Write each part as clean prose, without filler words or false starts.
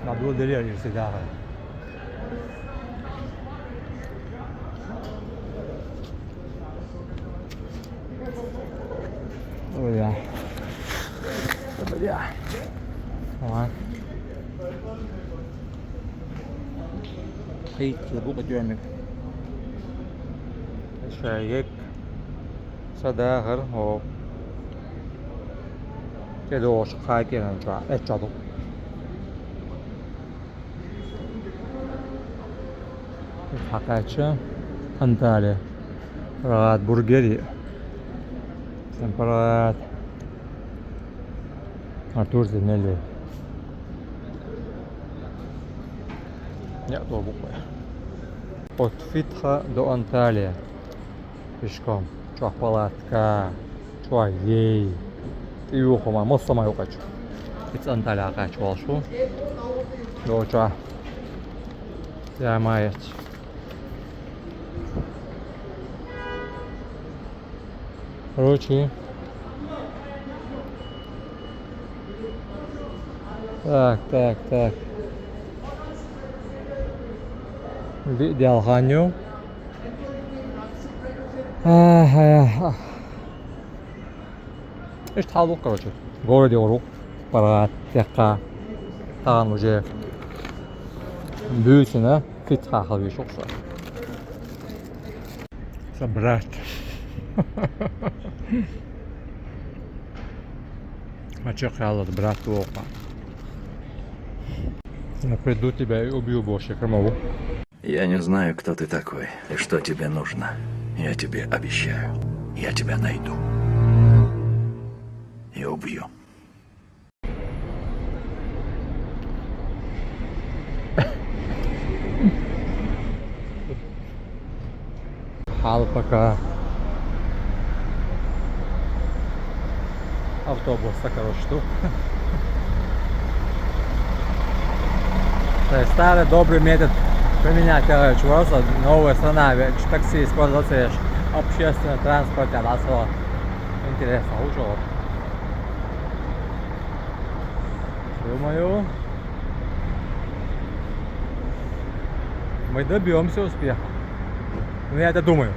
Abbiamo delle università. Vediamo. Vediamo. Avanti. Hit لبوق جامد. شايك صداقر هو كده شقايق نجا اتجادو حقاچه انتاليا راد برجري سمبرات Артур Зенелли. Я то буквально. От Фитха до Анталия. Пешком. Чуах палатка. Чуах ей. И юхома. Моссама юхачу. It's Анталия качу алшу. До чуах. Я маять. Короче. Так. Диалганю. ايش تحاولوا короче. В городе Орук. Парад, Текка. Таган уже büyüsüne fit kalkıyor çok zor. Собрать. А че халат, брат, плохо. Я приду тебя и убью больше, кормову. Я не знаю, кто ты такой и что тебе нужно. Я тебе обещаю, я тебя найду. И убью. Хал пока автобуса, короче, штук. То есть старый добрый метод применять, короче, просто новая страна, такси используешь общественный транспорт, а нас интересно, лучше вот. Думаю, мы добьемся успеха. Ну, я это думаю.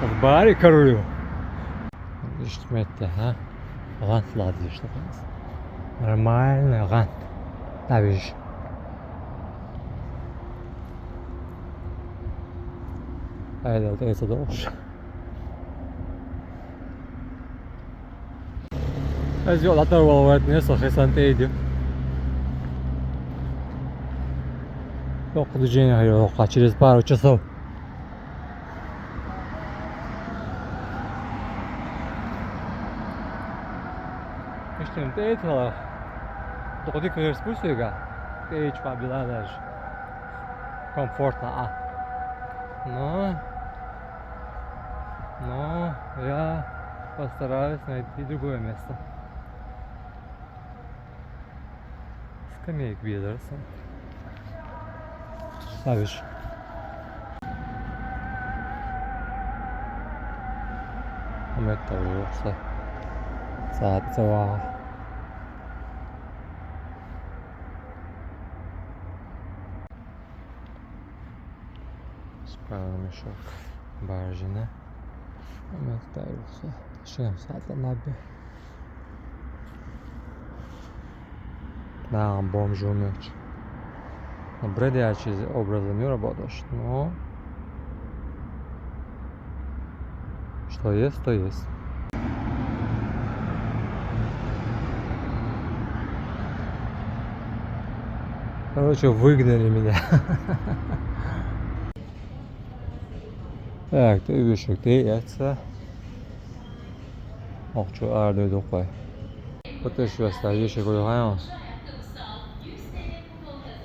В баре королю. Видишь, это, а? Гант ладишь, что нормально, гант. Да, видишь. Aynen, neyse de olmuş. Ez yol оторвал не слушай идем. Yok движения, yok, а через пару часов. İşte de etala. Доходи к спустя, ты чпа bila даже. Комфортно, Но я постараюсь найти другое место. Скамейк видерся. Ставишь. Это уже Сатцева. Спальный мешок. Barjine. Emektar yoksa taşıyam zaten abi. Да, бомжу мяч. Бродячий образом не работаешь, но что есть, то есть. Короче, выгнали меня. Так, ты видишь, ты яйца. Ох, что арду докой. Вот еще стоишь и гуляем.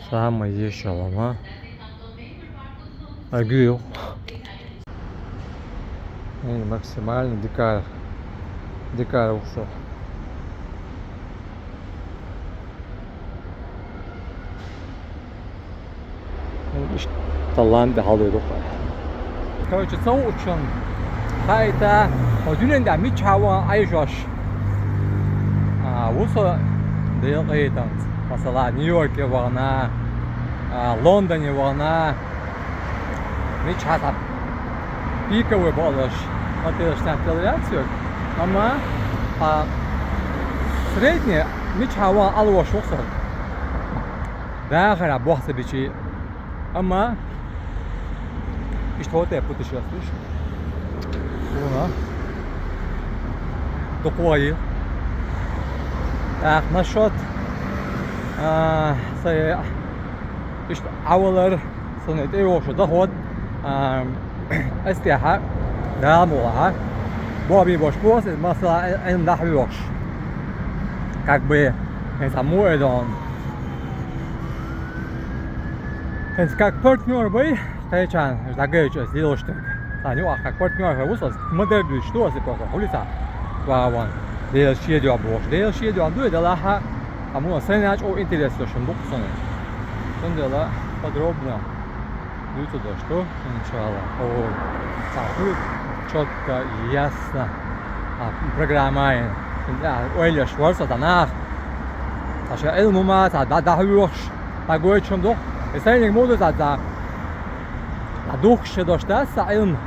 Самое еще лома. Агил. И максимально дикая ушел. İşte Talan da halıyorduk. Короче, це очень хайта. Одюнен да мичава айжош. Вусо дейлейтан. Mesela New York'e varna, London'e varna. Hiç hasap. Пиковый балыш. Отличная толерация. Ama средний мичава алва шокса. Да, хара бохса бичи. Ama işte ortaya путешествуешь. Ona. Такое. Так, насчет işte avalar sanat evoşu da hod استياحة دام وها بابي бош бос mesela en daha boş. Как бы самой он. Как партнер бы, конечно, загречь сделал что. А как партнер высос, модель что за cosa, улица. Вон. Değişik ediyor boş. Değişik ediyor. Böyle daha ama sen aç o интересно, что буксоны. Şimdi la подробно. Ютуб что иншаллах. Ой. Саху четко и ясно. Программа. Да, öyle varsa da nah. Taşı elmuma daha yok. Такое чем до. Если моду за дух что что, им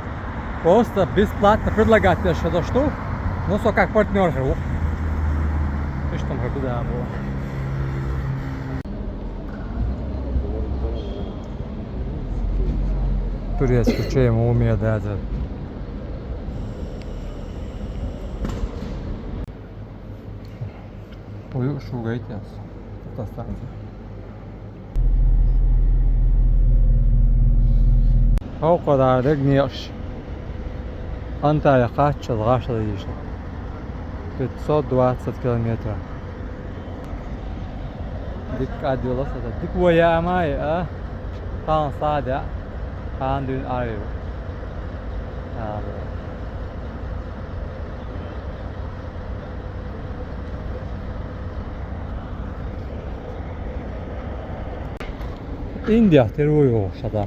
просто бесплатно предлагать что. Ну, со как партнер живу. И что мы куда было? Турецкий чай ему умеет дать. Ой, шугайте. Автостанция. O kadar da güneş. Antalya kaç yıl karşıladı işte. 520 километров. Dikkat ediyorlarsa da dik boyamayı kan sade kan dün arıyor. India terörü şada.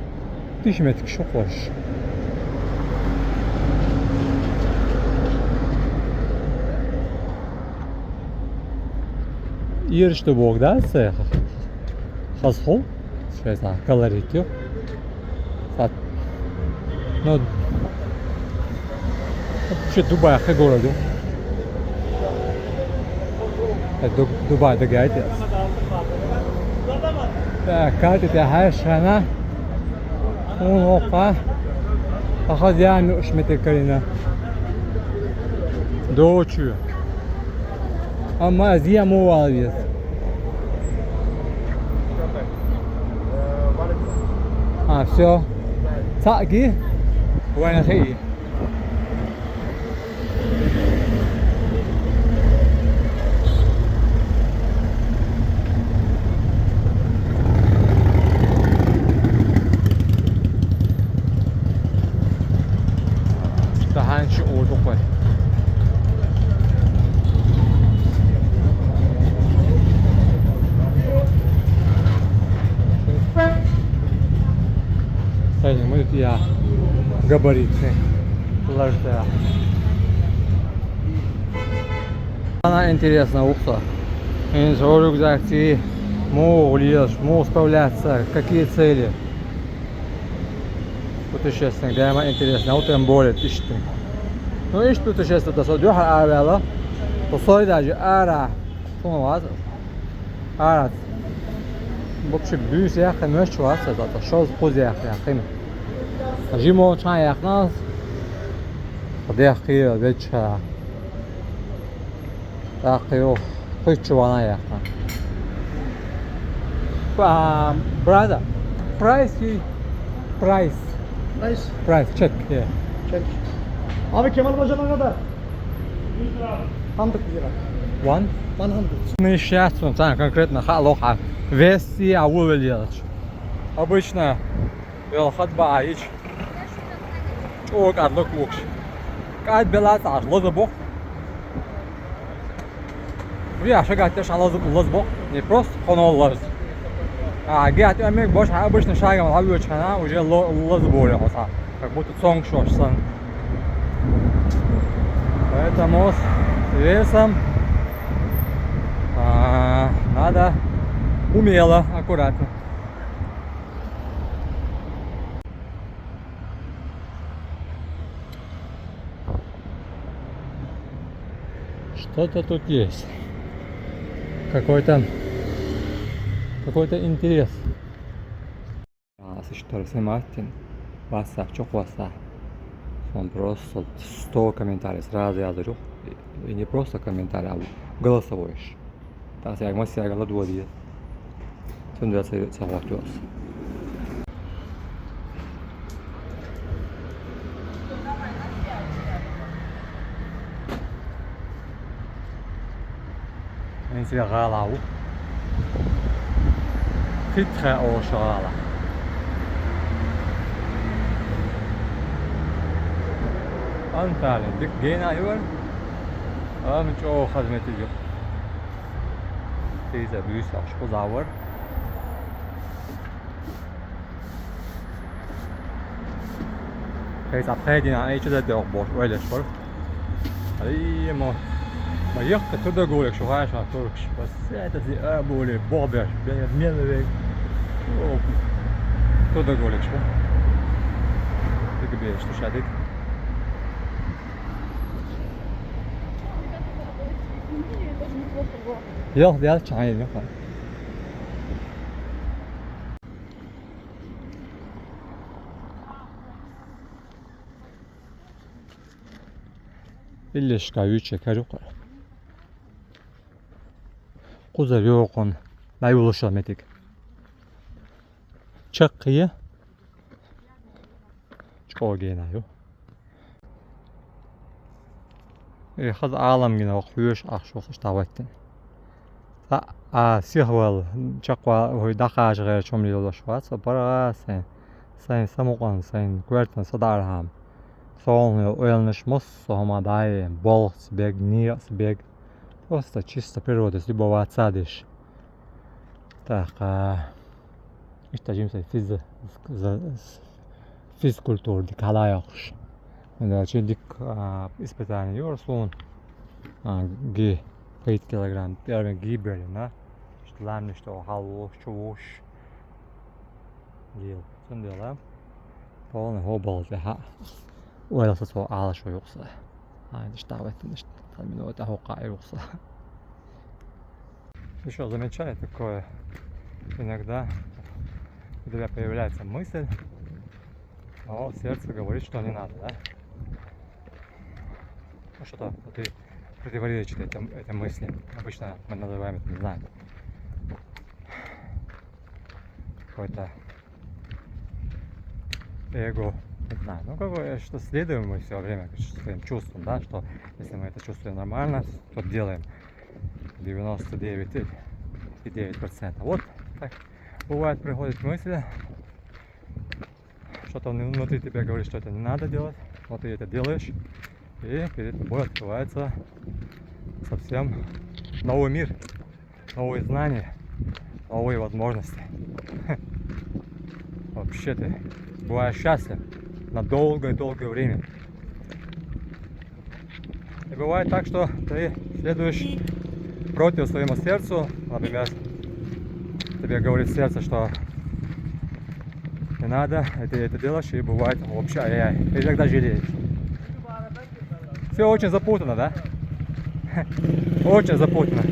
Düşmedik çok hoş. Yer işte Bogdan sayığı. Hasıl. Şöyle kalorit yok. Sat. No. Şu Dubai'ye gороду. Dubai'de geldi. Kartı her şana. Opa. Hadi уж метрикарина. Дочу. Ama ziyamo alıyoruz. Все. Таки. Buena хей. Daha önce olduk var. Мы я габаритный ложда. Она интересна ухо. Рюкзак, могу лезть, могу справляться, какие цели. Путешествие, где мне интересно, вот тем более ищу. Ну ищу путешествие, то что дюха авиала, то сой даже ара, что у вас? Ара. Вообще büyük yakın meşhur varsa zaten şoz poz yakın. Jimo çay yakın. Dehkiye veça. Dehkiye hiç bana yakın. Brother, price. Check. Yeah. Çek. Abi Kemal Paşa'na kadar? 100 lira. One. 100. Мы сейчас там конкретно халоха. Вести аулы делать. Обычно велохатба аич. О, как лук лук. Как белат аж лозобок. Я шагать też лозобок. Не просто хонол лоз. Геат эмек бош обычно шагом ловючана уже лоз более хоса. Как будто цонг шошсан. Поэтому с весом надо умело, аккуратно. Что-то тут есть. Какой-то интерес. Sıçtırısı Martin. WhatsApp çok WhatsApp. Он просто 100 комментариев сразу я дарю. И не просто комментарий, а голосовой. Так я мастер голодует. Şimdi savaşıyoruz. Ben size galau. Fitre o şala. Antalya dik gene yol. Amç o hizmeti yok. Teyze büyük aşk uzavur. Teyze pedina ay çöde de boş öyle spor. Ay ما يخت تقدر اقولك شو عايش على تركش بس هذا بقولي بوبر بين ويك تقدر اقولك شو تقبل شو شادك يلا يلا تعال يلا الليش كايوتش كاجوق قزر يوقن لا يولش متك çakıyı çoğgenayo haz alam gina okuyuş akşok iştavattin sihval çakwa hoy dakaj gayr çomli yolaşvat sabara sen samoqan sen kvertan sadarham son уялнышмос сомадай бол сбег не сбег просто чисто природа любоваться дышь так işte cimse физкультур dik halayaqış da çedik испытание yorsun gi 5 kilogram первый гибель на что ладно что халвош чувош gel sen diyorlar полный hobal ha ойласа сол алаш yoksa aynı işte davettin işte tahmin o da hoqa yoksa еще замечаю такое иногда у тебя появляется мысль, но сердце говорит, что не надо, да? Ну что-то ты противоречит этим мыслям. Обычно мы называем это, не знаю, какой-то эго, не знаю, ну какое, что следуем мы все время своим чувствам, да, что если мы это чувствуем нормально, то делаем 99,9%. Вот так. Бывает, приходят мысли, что-то внутри тебя говорит, что это не надо делать, вот ты это делаешь, и перед тобой открывается совсем новый мир, новые знания, новые возможности. Вообще ты бываешь счастлив на долгое-долгое время. И бывает так, что ты следуешь против своему сердцу, например, тебе говорит сердце, что не надо, и ты это делаешь, и бывает вообще ай-яй, и тогда жалеешь. Все очень запутано, да? Очень запутано.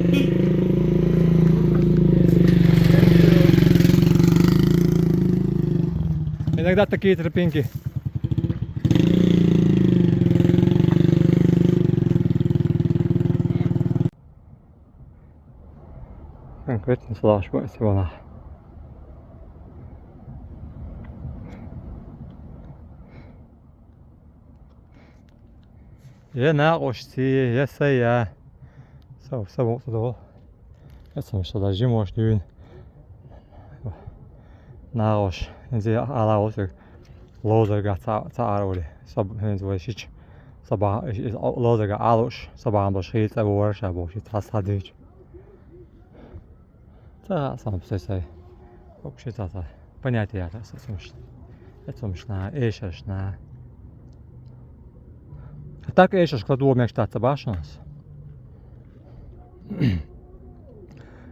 Иногда такие тропинки. Конкретно слышно сегодня. Я нaqoshti, я saya. Sabah sabah. Я сам что даже можешь düğün. Naqosh. Inze alaosuk. Lozerga taaroli. Henz var hiç. Sabah lozerga alosh. Sabahın da şey tabi var şabo. Hiç hasadıç. Ta sam şey. Вообще это понятие это сумшна. Это сумшна, эшашна. А так эшаш кладу мечтаться башнас.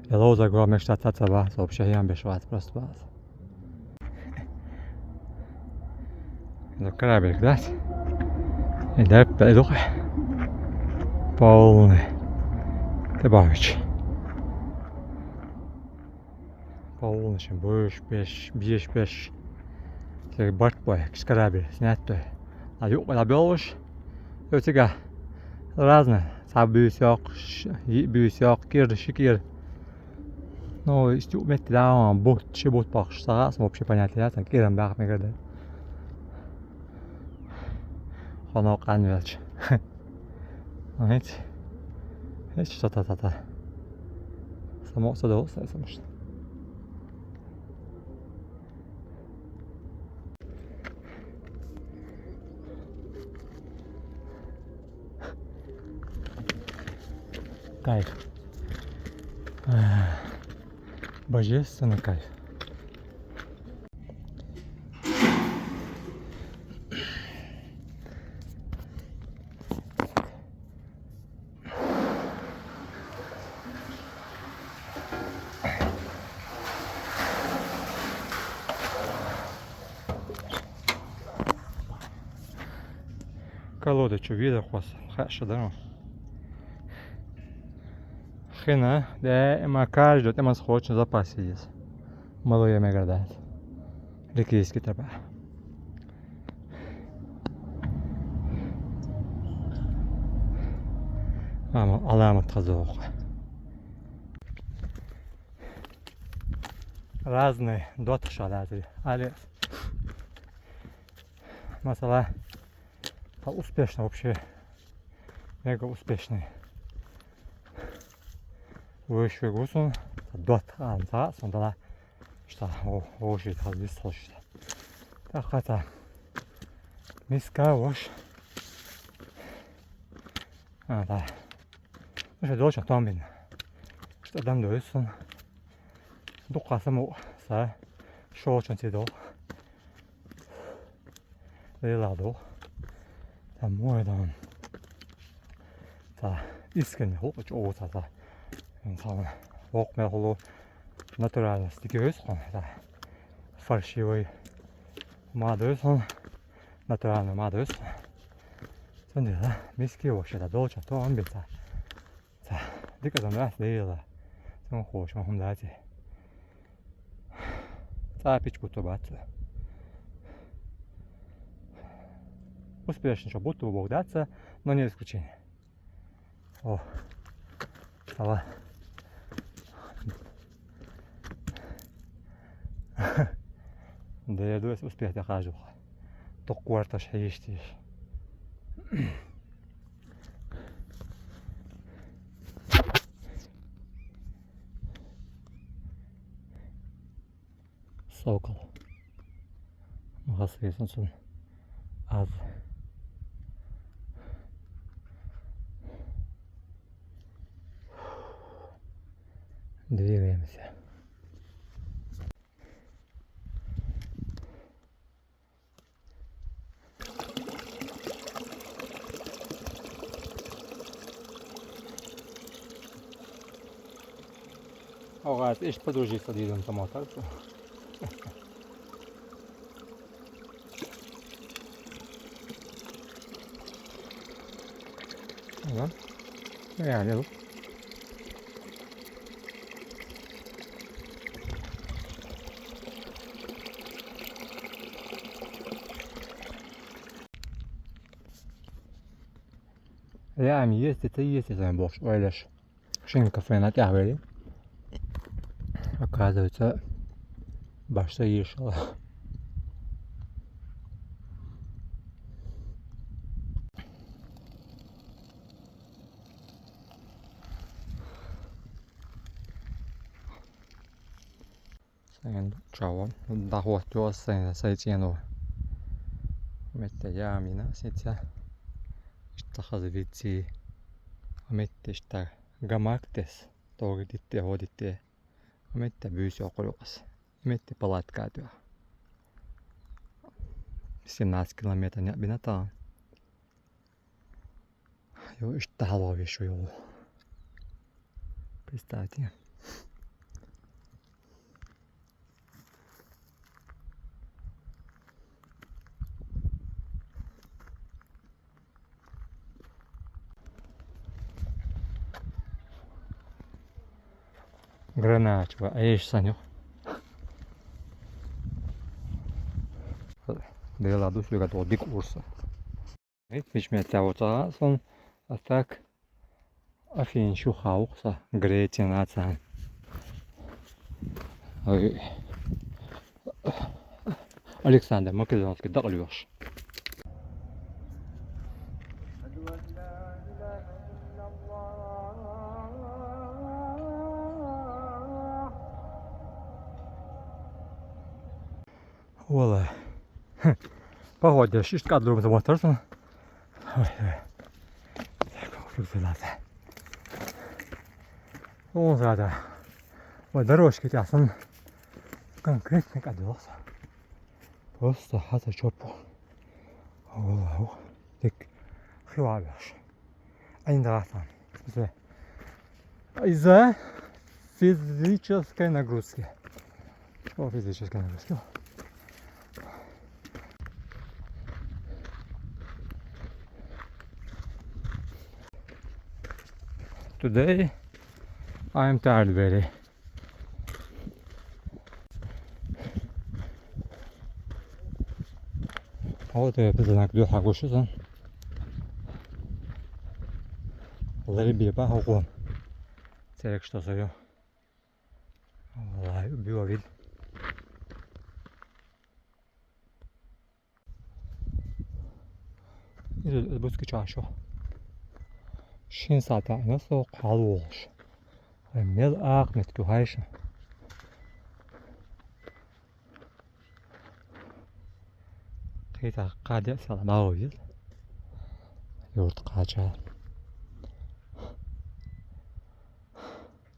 Я лоза го мечтаться вас, вообще я бешват просто вас. Это кораблик, да? И да, пойду. Полный. Ты бавич. Полный, чем будешь пеш, бьешь пеш. Ты бартпой, корабль, снять то. А юг набелыш. И у тебя разные. Сабюсяк, бюсяк, кир, шикир. Ну, истю метти да, бот, чебот пахш, сарас, вообще понятно, я так кирам бах мне говорит. Хонок анвелч. Знаете? Это что-то. Само удовольствие, само что. Кайф. Божественный кайф. Колода, что видел вас? Хорошо, да? Хрена, да, има каждый, има схочен запасе есть. Мало я мегадат. Ликийский треба. Мамо, аламат хазох. Разные доты шалазы, але масала успешно вообще, мега успешный. Вышел гусон, дот анта, сондала, что очень талвисал что. Так это миска вош. Да. Уже дочь там что там доисон. Духа само са шочен ти до. Леладо. Там мой там. Та искренне хочешь оцата. Инсан вокме холо натурально стикиёсон. Да. Фальшивый мадосон. Натурально мадосон. 근데 미스키 워시다 도저 또 안비자 자 니가 좀 내일라 좀 호시 혼자지 자 пичку-то бацу успешно, что будто бы Бог даться, но не исключение. О, давай. Да я думаю, успех дохожу. То кварта шеестиш. Сокол. Магазин сон. Az. Двигаемся. Ага, ești pădujii să dăm tomatar. Да? Реально. Реально есть, это есть, это борщ. Ой, лишь шинка кафе натягивали. Оказывается, башта ешала. Ciao, da huottua sai tieno. Mette jäämina sitten istakhaz vitsi. Mette ista gamaktes. Togitte hoditte. Mette byysi okulukas. Metti palatka työ. 17 километров не бината. Jo işte haluaa şu yolu. Представьте. Гранач, а есть саню. De la dus legat o dik ursa. Hiç mi tavota son atak afin şu hausa gretin atsan. Александр Македонский доклюш. Вала. Погода, шишка друг замоторсон. Ой. Так, фигурата. Он зада. Вот дорожки тясан. Конкретно кадался. Просто хата чопу. Вау. Так хвалишь. Интересно. Из-за физической нагрузки. Чего физической нагрузки? Today I am tired very. Вот я знак духа гушизан. Лариби па хогон. Церек что заю. Вай убила вид. 이제 무스키 자쇼. 신사다 나서 과로ш. Мел ахмет кухайш. قيتا قاعد سلاماويل. يورد قاجا.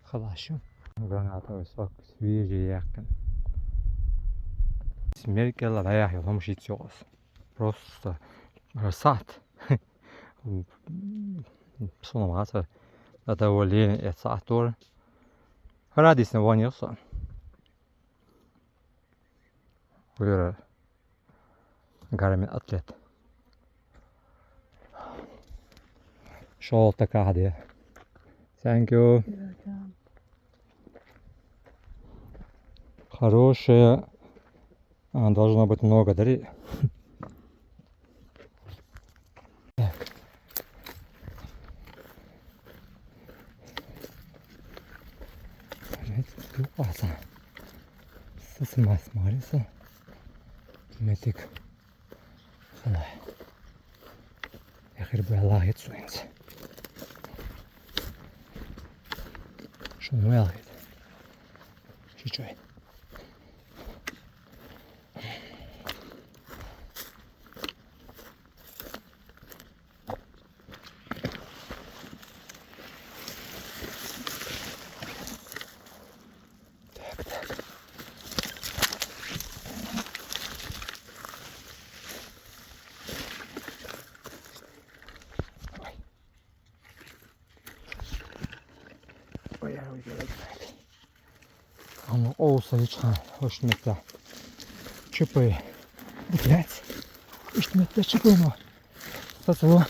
خلاص شو. граната высок, свежий якин. Смеркела раях, я вам шитёс. Просто сад. Сономаса. Это волен и сатор. Радостно вонился. Выра. Гармин атлет. Шел такая. Thank you. Хорошая. Должно быть много, дари. Аса. Сысмас мариса. Метик. Хала. Я хербу Аллах етсуинс. Шуму Аллах. Чичой. Оно оуса лича, очень мета. Чипы. Блять. Очень мета чипы, но. Стацело.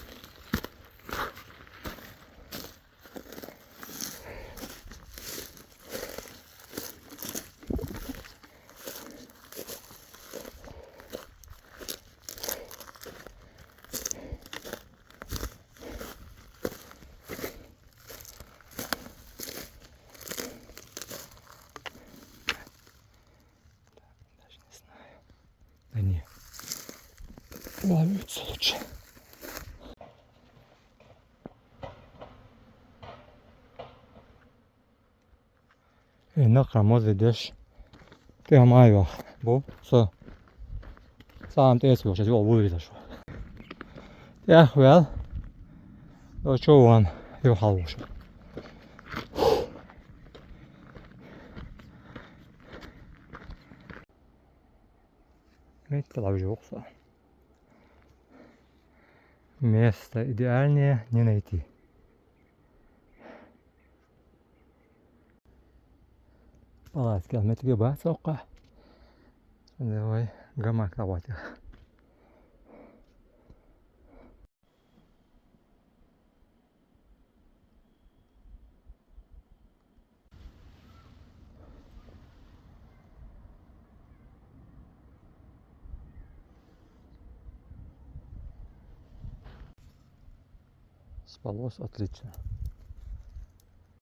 Они ловятся лучше. Нахрен мозги дешь. Ты амайва. Бо, со. Сам ты сейчас его вырезаешь. Я well. Ну что он? Его хороший. Меткала уже окса. Место идеальнее не найти. Палатки алметге бар соққа. Давай гамак работать. Спалось отлично.